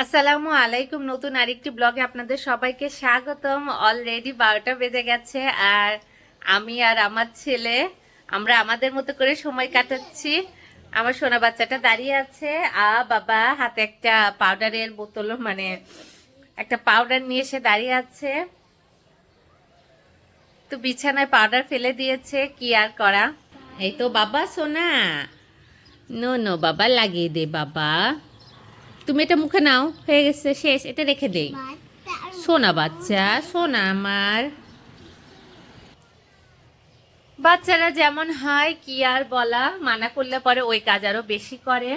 আসসালামু আলাইকুম। নতুন আরেকটি ব্লগে আপনাদের সবাইকে স্বাগতম। অলরেডি 12টা বেজে গেছে আর আমি আর আমার ছেলে আমরা আমাদের মতো করে সময় কাটাচ্ছি। আমার সোনা বাচ্চাটা দাঁড়িয়ে আছে, বাবা হাতে একটা পাউডারের বোতল, মানে একটা পাউডার নিয়ে এসে দাঁড়িয়ে আছে। তো বিছানায় পাউডার ফেলে দিয়েছে, কি আর করা। এই তো বাবা সোনা, নো নো বাবা, লাগিয়ে দে বাবা। তুমি এটা মুখে নাও, হয়ে গেছে, শেষ, এটা রেখে দেই। সোনা বাচ্চা, সোনা আমার। বাচ্চারা যেমন হয়, কি আর বলা, মানা করলে পরে ওই কাজ আরো বেশি করে।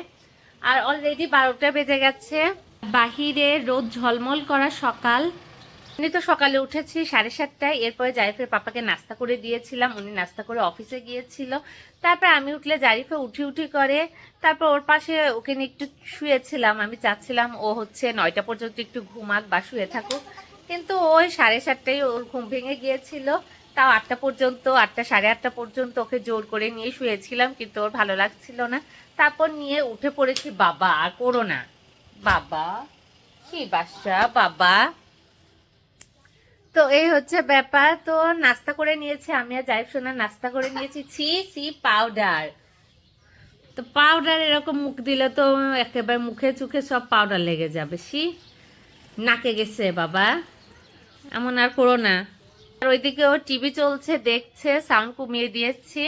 আর অলরেডি 12টা বেজে গেছে, বাহিরে রোদ ঝলমল করা সকাল। উনি তো সকালে উঠেছি 7:30টায়, এরপরে জারিফের পাপাকে নাস্তা করে দিয়েছিলাম, উনি নাস্তা করে অফিসে গিয়েছিল। তারপর আমি উঠলে জারিফে উঠি উঠি করে, তারপর ওর পাশে ওকে নিয়ে একটু শুয়েছিলাম। আমি চাচ্ছিলাম ও হচ্ছে 9টা পর্যন্ত একটু ঘুমাক বা শুয়ে থাকুক, কিন্তু ওই 7:30টায় ওর ঘুম ভেঙে গিয়েছিল। তাও 8টা পর্যন্ত, 8টা সাড়ে 8টা পর্যন্ত ওকে জোর করে নিয়ে শুয়েছিলাম, কিন্তু ওর ভালো লাগছিল না। তারপর নিয়ে উঠে পড়েছি। বাবা আর করো না বাবা, কি বাসা বাবা। তো এই হচ্ছে ব্যাপার। তো নাস্তা করে নিয়েছি, আমি আর জাইফ সোনা নাস্তা করে নিয়েছি। ছি ছি, পাউডার, তো পাউডার এরকম মুখ দিলে তো একেবারে মুখে চুখে সব পাউডার লেগে যাবে। নাকে গেছে বাবা, এমন আর করো না। আর ওইদিকে ও টিভি চলছে, দেখছে, সাউন্ড কমিয়ে দিয়েছি।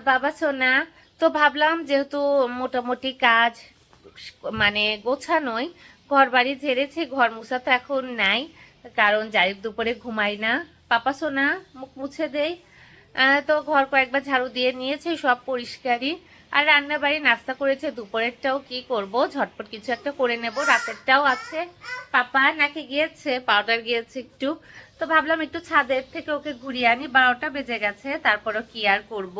বাবা সোনা, তো ভাবলাম যেহেতু মোটামুটি কাজ মানে গোছানোই, ঘর বাড়ি ঝেড়েছি, ঘর মুছা তো এখন নাই, কারণ জারিফ দুপুরে ঘুমাই না। পাপা সোনা, মুখ মুছে দেই। তো ঘর কয়েকবার ঝাড়ু দিয়ে নিয়েছে, সব পরিষ্কারই। আর রান্না বাড়ি নাস্তা করেছে, দুপুরেরটাও কি করব, ঝটপট কিছু একটা করে নেব, রাতেরটাও আছে। পাপা নাকি গিয়েছে, পাউডার গিয়েছে একটু। তো ভাবলাম একটু ছাদের থেকে ওকে ঘুরিয়ে আনি, 12টা বেজে গেছে, তারপরও কি আর করব।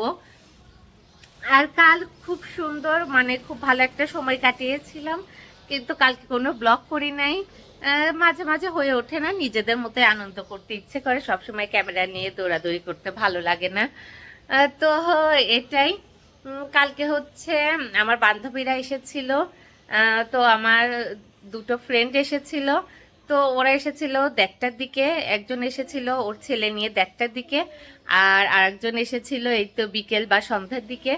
আর কাল খুব সুন্দর, মানে খুব ভালো একটা সময় কাটিয়েছিলাম, কিন্তু কালকে কোনো ব্লগ করি নাই। মাঝে মাঝে হয়ে ওঠে না, নিজেদের মতো আনন্দ করতে ইচ্ছে করে, সবসময় ক্যামেরা নিয়ে দৌড়াদৌড়ি করতে ভালো লাগে না। তো এটাই। কালকে হচ্ছে আমার বান্ধবীরা এসেছিল। তো আমার দুটো ফ্রেন্ড এসেছিল। তো ওরা এসেছিল 1টার দিকে, একজন এসেছিল ওর ছেলে নিয়ে 1টার দিকে, আর আরেকজন এসেছিল এই তো বিকেল বা সন্ধ্যার দিকে।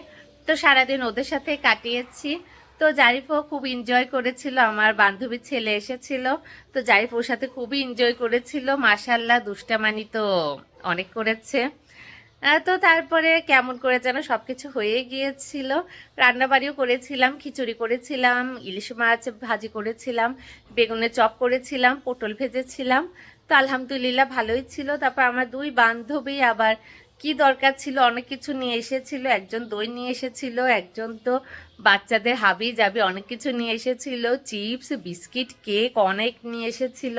তো সারাদিন ওদের সাথে কাটিয়েছি। তো জারিফও খুব এনজয় করেছিল, আমার বান্ধবীর ছেলে এসেছিল। তো জারিফ ওর সাথে খুবই এনজয় করেছিল, মাশাল্লাহ, দুষ্টামানি তো অনেক করেছে। তো তারপরে কেমন করে যেন সবকিছু হয়ে গিয়েছিল। রান্নাবাড়িও করেছিলাম, খিচুড়ি করেছিলাম, ইলিশ মাছ ভাজি করেছিলাম, বেগুনের চপ করেছিলাম, পটল ভেজেছিলাম। তো আলহামদুলিল্লাহ ভালোই ছিল। তারপর আমার দুই বান্ধবী আবার কি দরকার ছিল অনেক কিছু নিয়ে এসেছিল, একজন দই নিয়ে এসেছিল, একজন তো বাচ্চাদের হাবি যাবি অনেক কিছু নিয়ে এসেছিল, চিপস, বিস্কিট, কেক অনেক নিয়ে এসেছিল।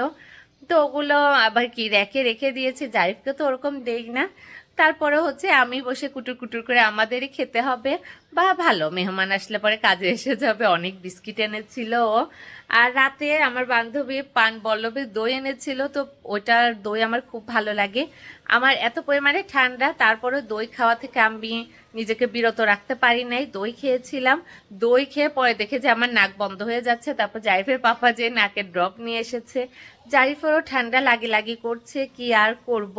তো ওগুলো আবার কি রেখে রেখে দিয়েছে, জারিফকে তো ওরকম দেই না। তারপরে হচ্ছে আমি বসে কুটুর কুটুর করে আমাদেরই খেতে হবে, বা ভালো মেহমান আসলে পরে কাজে এসে যাবে, অনেক বিস্কিট এনেছিল ও। আর রাতে আমার বান্ধবী পান বল্লভের দই এনেছিল, তো ওইটার দই আমার খুব ভালো লাগে। আমার এত পরিমাণে ঠান্ডা, তারপরে দই খাওয়া থেকে আমি নিজেকে বিরত রাখতে পারি নাই, দই খেয়েছিলাম। দই খেয়ে পরে দেখে যে আমার নাক বন্ধ হয়ে যাচ্ছে, তারপর জারিফের পাপা যে নাকের ড্রপ নিয়ে এসেছে। জারিফেরও ঠান্ডা লাগি লাগি করছে, কি আর করব,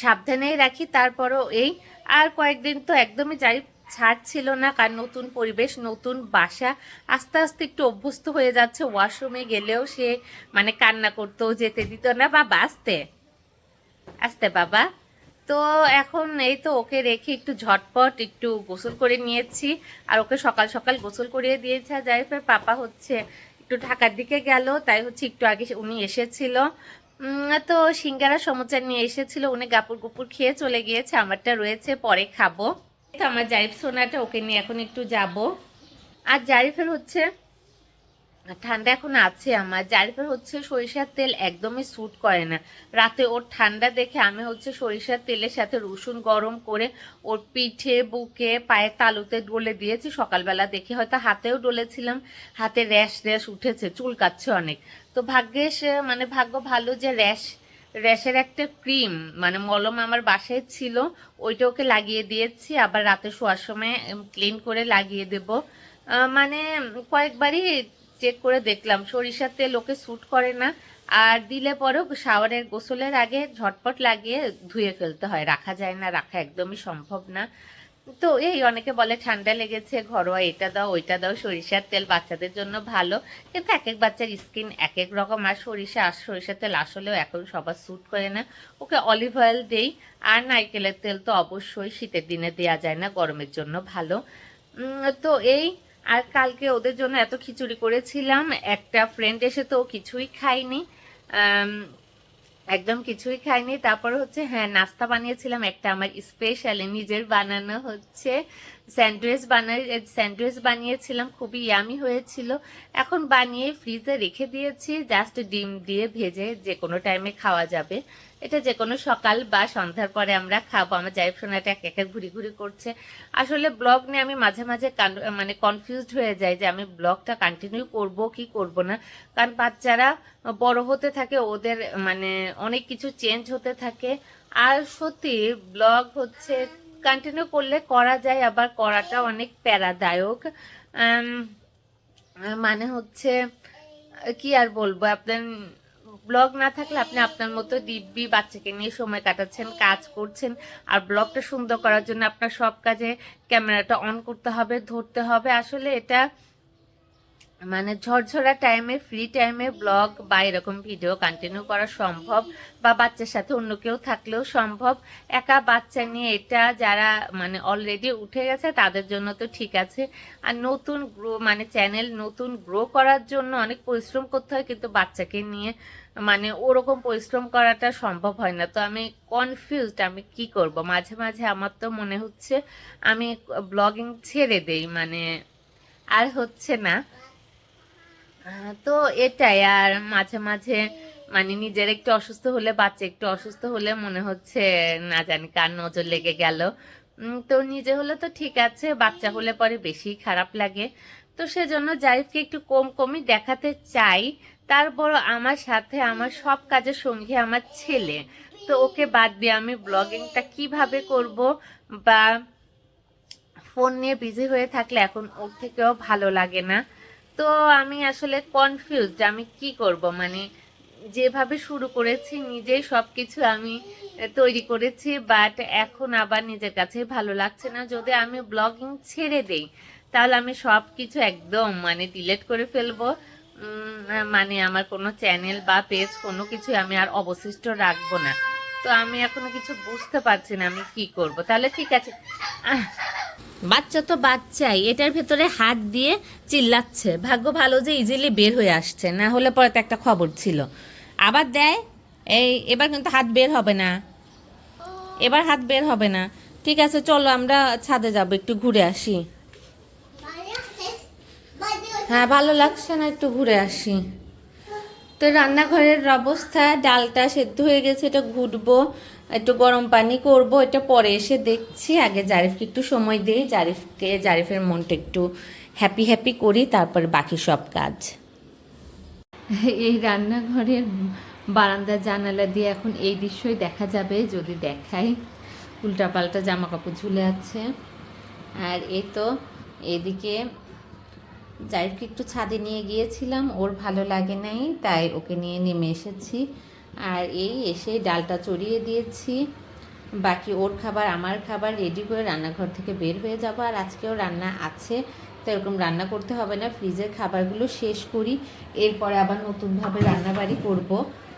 সাবধানেই রাখি। তারপরও এই আর কয়েকদিন তো একদমই জারিফ ছাড়ছিল না, কারণ নতুন পরিবেশ, নতুন বাসা, আস্তে আস্তে একটু অভ্যস্ত হয়ে যাচ্ছে। ওয়াশরুমে গেলেও সে মানে কান্না করতো, যেতে দিত না। বাবা আস্তে আস্তে বাবা। তো এখন এই তো ওকে রেখে একটু ঝটপট একটু গোসল করে নিয়েছি, আর ওকে সকাল সকাল গোসল করিয়ে দিয়েছে। জারিফের পাপা হচ্ছে একটু ঢাকার দিকে গেল, তাই হচ্ছে একটু আগে উনি এসেছিল। তো সিঙ্গারা সমুচা নিয়ে এসেছিল, উনি গাপুর গুপুর খেয়ে চলে গিয়েছে, আমারটা রয়েছে, পরে খাবো। তো আমার জারিফ সোনাটা, ওকে নিয়ে এখন একটু যাব। আর জারিফের হচ্ছে ঠান্ডা এখন আছে, আমার জারিফের হচ্ছে সরিষার তেল একদমই স্যুট করে না। রাতে ওর ঠান্ডা দেখে আমি হচ্ছে সরিষার তেলের সাথে রসুন গরম করে ওর পিঠে, বুকে, পায়ে, তালুতে ডলে দিয়েছি। সকালবেলা দেখে হয়তো হাতেও ডলেছিলাম, হাতে র্যাশ র্যাশ উঠেছে, চুলকাচ্ছে অনেক। তো ভাগ্যেস মানে ভাগ্য ভালো যে র্যাশের একটা ক্রিম মানে মলম আমার বাসায় ছিল, ওইটা ওকে লাগিয়ে দিয়েছি। আবার রাতে শোয়ার সময় ক্লিন করে লাগিয়ে দেব। মানে কয়েকবারই চেক করে দেখলাম সরিষার তেল ওকে স্যুট করে না, আর দিলে পরেও শাওয়ারের গোসলের আগে ঝটপট লাগিয়ে ধুয়ে ফেলতে হয়, রাখা যায় না, রাখা একদমই সম্ভব না। তো এই অনেকে বলে ঠান্ডা লেগেছে, ঘরোয়া এটা দাও ওইটা দাও, সরিষার তেল বাচ্চাদের জন্য ভালো, কিন্তু এক এক বাচ্চার স্কিন এক এক রকম। আর সরিষার তেল আসলেও এখন সবার স্যুট করে না। ওকে অলিভ অয়েল দেই, আর নারকেলের তেল তো অবশ্যই শীতের দিনে দেওয়া যায় না, গরমের জন্য ভালো। তো এই, আর কালকে ওদের জন্য এত খিচুড়ি করেছিলাম, একটা ফ্রেন্ড এসে তো কিছুই খায়নি, একদম কিছুই খাইনি। তারপর হচ্ছে হ্যাঁ নাস্তা বানিয়েছিলাম একটা আমার স্পেশালি নিজের বানানো হচ্ছে স্যান্ডউইচ বানিয়েছিলাম, খুবই ইয়ামি হয়েছিল। এখন বানিয়ে ফ্রিজে রেখে দিয়েছি, জাস্ট ডিম দিয়ে ভেজে যে কোনো টাইমে খাওয়া যাবে। এটা যে কোনো সকাল বা সন্ধ্যার পরে আমরা খাবো। আমার জাইফ সোনাটা এক এক ঘুরি ঘুরি করছে। আসলে ব্লগ নিয়ে আমি মাঝে মাঝে মানে কনফিউজড হয়ে যাই যে আমি ব্লগটা কন্টিনিউ করব কি করব না, কারণ বাচ্চারা বড় হতে থাকে, ওদের মানে অনেক কিছু চেঞ্জ হতে থাকে। আর সত্যি ব্লগ হচ্ছে কন্টিনিউ করলে করা যায়, আবার করাটা অনেক প্যারাদায়ক। মানে হচ্ছে কি আর বলবো, আপনার ব্লগ না থাকলে আপনি আপনার মতো দিব্যি বাচ্চাকে নিয়ে সময় কাটাচ্ছেন, কাজ করছেন, আর ব্লগটা সুন্দর করার জন্য আপনার সব কাজে ক্যামেরাটা অন করতে হবে, ধরতে হবে। আসলে এটা মানে ঝরঝরা টাইমে, ফ্রি টাইমে ব্লগ বা এরকম ভিডিও কন্টিনিউ করা সম্ভব, বা বাচ্চার সাথে অন্য কেউ থাকলেও সম্ভব। একা বাচ্চা নিয়ে এটা যারা মানে অলরেডি উঠে গেছে তাদের জন্য তো ঠিক আছে, আর নতুন মানে চ্যানেল নতুন গ্রো করার জন্য অনেক পরিশ্রম করতে হয়, কিন্তু বাচ্চাকে নিয়ে মানে ওরকম পরিশ্রম করাটা সম্ভব হয় না। তো আমি কনফিউজড, আমি কি করব। মাঝে মাঝে আমার তো মনে হচ্ছে আমি ব্লগিং ছেড়ে দেই, মানে আর হচ্ছে না। তো এটাই। আর মাঝে মাঝে মানে নিজের একটু অসুস্থ হলে, বাচ্চা একটু অসুস্থ হলে মনে হচ্ছে না জানি কার নজর লেগে গেল। তো নিজে হলে তো ঠিক আছে, বাচ্চা হলে পরে বেশি খারাপ লাগে। তো সেজন্য জারিফকে একটু কমই দেখাতে চাই। তারপর আমার সাথে আমার সব কাজের সঙ্গী আমার ছেলে, তো ওকে বাদ দিয়ে আমি ব্লগিংটা কিভাবে করব, বা ফোন নিয়ে বিজি হয়ে থাকলে এখন ওর থেকেও ভালো লাগে না। তো আমি আসলে কনফিউজড আমি কি করব। মানে যেভাবে শুরু করেছি নিজেই সবকিছু আমি তৈরি করেছি, বাট এখন আবার নিজের কাছে ভালো লাগছে না। যদি আমি ব্লগিং ছেড়ে দেই তাহলে আমি সব কিছু একদম মানে ডিলিট করে ফেলবো, মানে আমার কোনো চ্যানেল বা পেজ কোনো কিছু আমি আর অবশিষ্ট রাখবো না। তো আমি এখনো কিছু বুঝতে পারছি না আমি কি করব। তাহলে ঠিক আছে, বাচ্চা তো বাচ্চাই, এটার ভেতরে হাত দিয়ে চিল্লাচ্ছে, ভাগ্য ভালো যে ইজিলি বের হয়ে আসছে, না হলে পরে তো একটা খবর ছিল। আবার দেয়, এই এবার কিন্তু হাত বের হবে না, এবার হাত বের হবে না। ঠিক আছে চলো আমরা ছাদে যাব, একটু ঘুরে আসি। হ্যাঁ ভালো লাগছে না, একটু ঘুরে আসি। তো রান্নাঘরের অবস্থা, ডালটা সেদ্ধ হয়ে গেছে, এটা ঘুটবো, একটু গরম পানি করব, এটা পরে এসে দেখছি। আগে জারিফকে একটু সময় দিই, জারিফের মনটা একটু হ্যাপি হ্যাপি করি, তারপর বাকি সব কাজ। এই রান্নাঘরের বারান্দার জানালা দিয়ে এখন এই দৃশ্যই দেখা যাবে যদি দেখাই। উল্টাপাল্টা জামা কাপড় ঝুলে আছে। আর এই তো এদিকে জারিফকে একটু ছাদে নিয়ে গিয়েছিলাম, ওর ভালো লাগে নাই, তাই ওকে নিয়ে নেমে এসেছি। আর এই এসে ডালটা চড়িয়ে দিয়েছি, বাকি ওর খাবার আমার খাবার রেডি করে রান্নাঘর থেকে বের হয়ে যাব। আর আজকেও রান্না আছে, তো এরকম রান্না করতে হবে না, ফ্রিজের খাবারগুলো শেষ করি, এরপরে আবার নতুনভাবে রান্নাবাড়ি করব।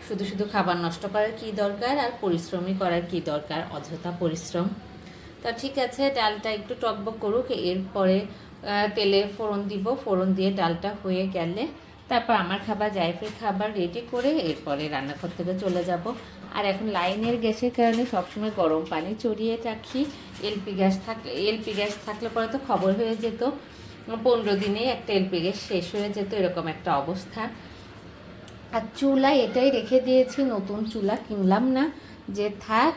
শুধু শুধু খাবার নষ্ট করার কী দরকার, আর পরিশ্রমী করার কী দরকার, অযথা পরিশ্রম। তা ঠিক আছে, ডালটা একটু টকবক করুক, এরপরে তেলে ফোড়ন দিব, ফোড়ন দিয়ে ডালটা হয়ে গেলে তারপর আমার খাবার জাইফের খাবার রেডি করে এরপরে রান্নাঘর থেকে চলে যাব। আর এখন লাইনের গ্যাসের কারণে সবসময় গরম পানি চড়িয়ে রাখি। এলপি গ্যাস থাকলে পরে তো খবর হয়ে যেত, 15 দিনে একটা এলপি গ্যাস শেষ হয়ে যেত, এরকম একটা অবস্থা। আর চুলা এটাই রেখে দিয়েছি, নতুন চুলা কিনলাম না, যে থাক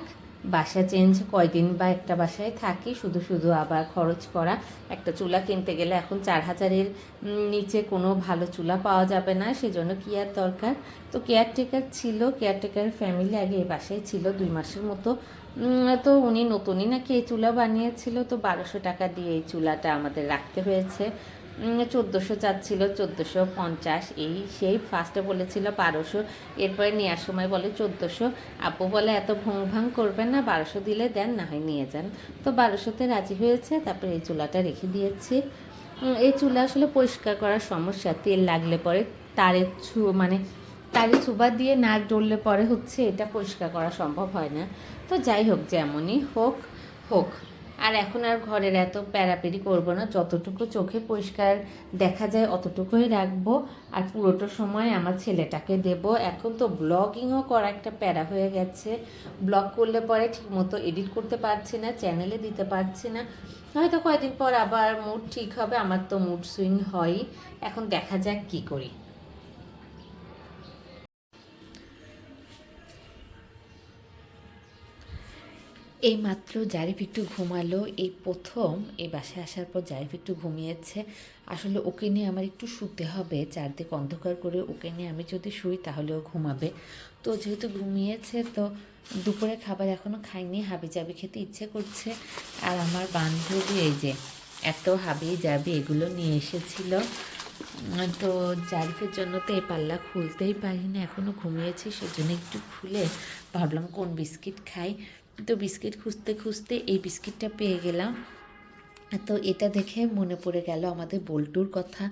বাসা চেঞ্জ কয়দিন বা একটা বাসায় থাকি, শুধু শুধু আবার খরচ করা। একটা চুলা কিনতে গেলে এখন 4000-এর নিচে কোনো ভালো চুলা পাওয়া যাবে না, সেজন্য কেয়ার দরকার। তো কেয়ারটেকার ছিল, কেয়ারটেকার ফ্যামিলি আগে এই বাসায় ছিল 2 মাসের মতো। তো উনি নতুনই নাকি এই চুলা বানিয়েছিল, তো 1200 টাকা দিয়ে এই চুলাটা আমাদের রাখতে হয়েছে। 1400 চাচ্ছিল, 1450, এই সেই ফার্স্টে বলেছিল 1200, এরপরে নেওয়ার সময় বলে 1400। আপু বলে এত ভং ভাং করবেন না, 1200 দিলে দেন, না হয় নিয়ে যান। তো 1200-তে রাজি হয়েছে। তারপরে এই চুলাটা রেখে দিয়েছি। এই চুলা আসলে পরিষ্কার করার সমস্যা, তেল লাগলে পরে তারের মানে তারে চুবা দিয়ে না ডললে পরে হচ্ছে এটা পরিষ্কার করা সম্ভব হয় না। তো যাই হোক, যেমনই হোক হোক। আর এখন আর ঘরের এত প্যারাপেরি করবো না, যতটুকু চোখে পরিষ্কার দেখা যায় অতটুকুই রাখবো। আর পুরোটা সময় আমার ছেলেটাকে দেব। এখন তো ব্লগিংও করা একটা প্যারা হয়ে গেছে। ব্লগ করলে পরে ঠিকমতো এডিট করতে পারছি না, চ্যানেলে দিতে পারছি না। হয়তো কয়েকদিন পর আবার মুড ঠিক হবে, আমার তো মুড সুইং হয়ই। এখন দেখা যাক কী করি। এইমাত্র জারিফ একটু ঘুমালো, এই প্রথম এই বাসায় আসার পর জারিফ একটু ঘুমিয়েছে। আসলে ওকে নিয়ে আমার একটু শুতে হবে, চারদিক অন্ধকার করে ওকে নিয়ে আমি যদি শুই তাহলে ও ঘুমাবে। তো যেহেতু ঘুমিয়েছে, তো দুপুরে খাবার এখনও খাইনি, হাবি জাবি খেতে ইচ্ছে করছে। আর আমার বান্ধবী এই যে এত হাবি জাবি এগুলো নিয়ে এসেছিল। তো জারিফের জন্য তো এই পাল্লা খুলতেই পারি না, এখনও ঘুমিয়েছি, সেজন্য একটু খুলে ভাবলাম কোন বিস্কিট খাই। তো বিস্কিট খুঁজতে খুঁজতে এই বিস্কিটটা পেয়ে গেলাম। তো এটা দেখে মনে পড়ে গেল আমাদের বল্টুর কথা।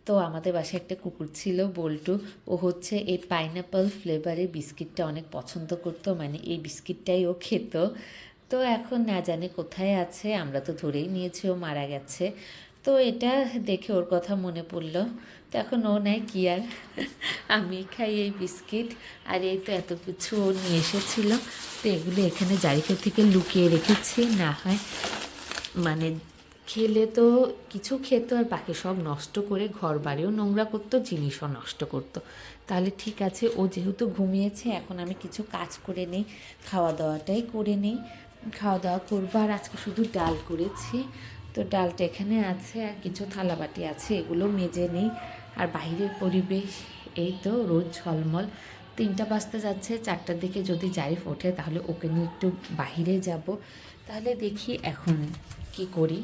তো আমাদের বাসায় একটা কুকুর ছিল বল্টু, ও হচ্ছে এই পাইনাপল ফ্লেভারের বিস্কিটটা অনেক পছন্দ করতো, মানে এই বিস্কিটটাই ও খেত। তো এখন না জানি কোথায় আছে, আমরা তো ধরেই নিয়েছি ও মারা গেছে। তো এটা দেখে ওর কথা মনে পড়লো। তো এখন ও নাই কি আর, আমি খাই এই বিস্কিট। আর এই তো এত কিছু ও নিয়ে এসেছিল, তো এগুলো এখানে জারিফের থেকে লুকিয়ে রেখেছি, না হয় মানে খেলে তো কিছু খেতো আর বাকি সব নষ্ট করে ঘর বাড়িও নোংরা করতো, জিনিসও নষ্ট করতো। তাহলে ঠিক আছে, ও যেহেতু ঘুমিয়েছে, এখন আমি কিছু কাজ করে নিই, খাওয়া দাওয়াটাই করে নিই। খাওয়া দাওয়া করবো। আর আজকে শুধু ডাল করেছি, তো ডালটা এখানে আছে, আর কিছু থালাবাটি আছে, এগুলো মেজে নিই। আর বাইরের পরিবেশ এই তো রোদ ঝলমল। 3টা বাজতে যাচ্ছে, 4টার দিকে যদি জারিফ ওঠে তাহলে ওকে নিয়ে একটু বাহিরে যাব। তাহলে দেখি এখন কি করি।